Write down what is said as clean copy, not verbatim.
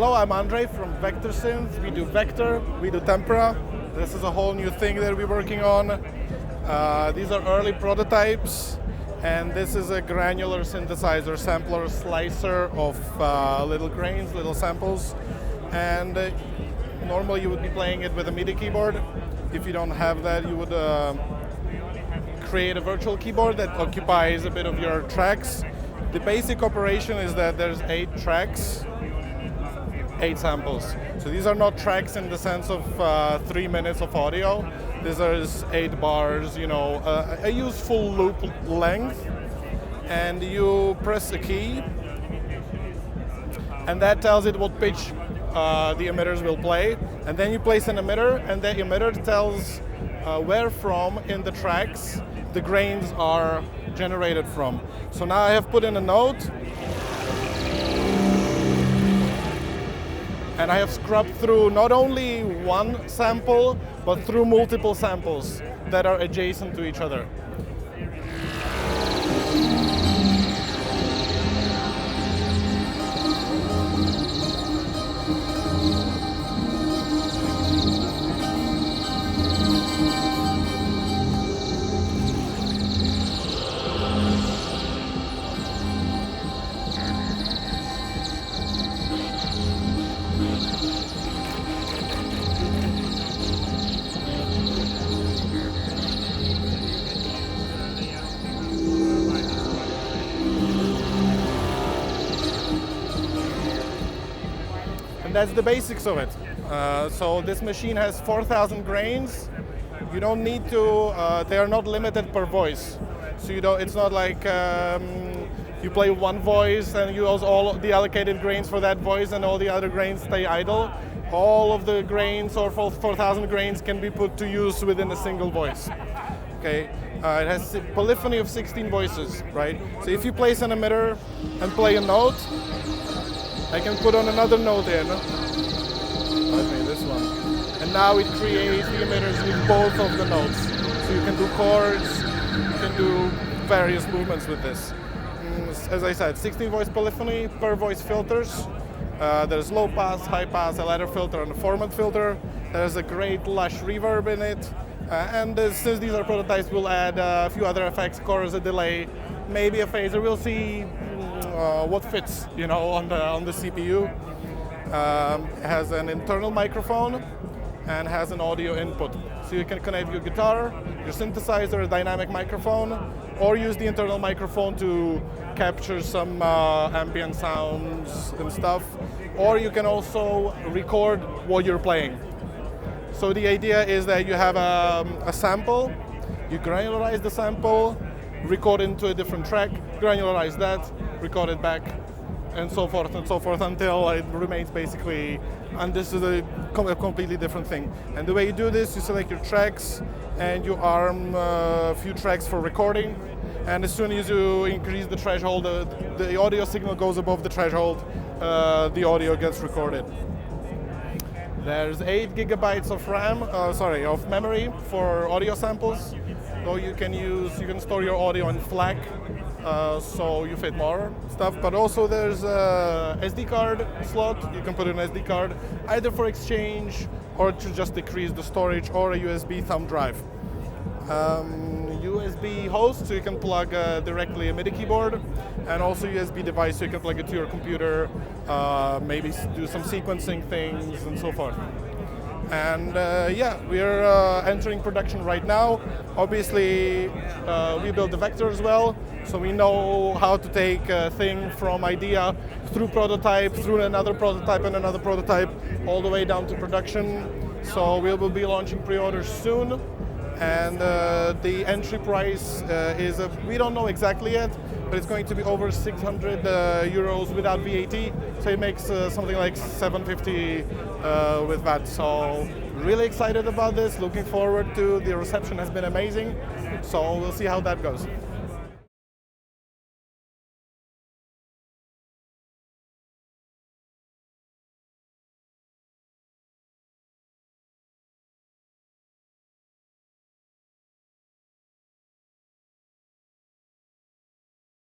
Hello, I'm Andre from VectorSynth. We do Vector, we do Tempera. This is a whole new thing that we're working on. These are early prototypes, and this is a granular synthesizer, sampler, slicer of little grains, little samples. And normally you would be playing it with a MIDI keyboard. If you don't have that, you would create a virtual keyboard that occupies a bit of your tracks. The basic operation is that there's 8 tracks, 8 samples. So these are not tracks in the sense of 3 minutes of audio. These are 8 bars, a useful loop length. And you press a key, and that tells it what pitch the emitters will play. And then you place an emitter, and the emitter tells where from in the tracks the grains are generated from. So now I have put in a note, and I have scrubbed through not only one sample, but through multiple samples that are adjacent to each other. That's the basics of it. So this machine has 4,000 grains. You don't need to, they are not limited per voice. So it's not like you play one voice and you use all the allocated grains for that voice and all the other grains stay idle. All of the grains, or 4,000 grains, can be put to use within a single voice. Okay. It has a polyphony of 16 voices, right? So if you place an emitter and play a note, I can put on another note in, okay, this one, and now it creates the emitters with both of the notes. So you can do chords, you can do various movements with this. As I said, 16 voice polyphony, per voice filters. There's low pass, high pass, a ladder filter, and a format filter. There's a great lush reverb in it. And since these are prototypes, we'll add a few other effects, chorus, a delay, maybe a phaser. We'll see what fits, on the CPU. Has an internal microphone and has an audio input. So you can connect your guitar, your synthesizer, a dynamic microphone, or use the internal microphone to capture some ambient sounds and stuff. Or you can also record what you're playing. So the idea is that you have a sample, you granularize the sample, record into a different track, granularize that, record it back, and so forth until it remains basically, and this is a completely different thing. And the way you do this, you select your tracks and you arm a few tracks for recording, and as soon as you increase the threshold, the audio signal goes above the threshold, the audio gets recorded. There's 8 gigabytes of of memory for audio samples. So you can store your audio in FLAC, so you fit more stuff. But also there's a SD card slot. You can put in an SD card either for exchange or to just decrease the storage, or a USB thumb drive. USB host, so you can plug directly a MIDI keyboard, and also USB device, so you can plug it to your computer, maybe do some sequencing things and so forth. And we're entering production right now. Obviously, we built the Vector as well, so we know how to take a thing from idea through prototype, through another prototype and another prototype, all the way down to production. So we will be launching pre-orders soon. And the entry price is, we don't know exactly yet, but it's going to be over 600 euros without VAT. So it makes something like 750 with VAT. So really excited about this, looking forward to the reception has been amazing. So we'll see how that goes.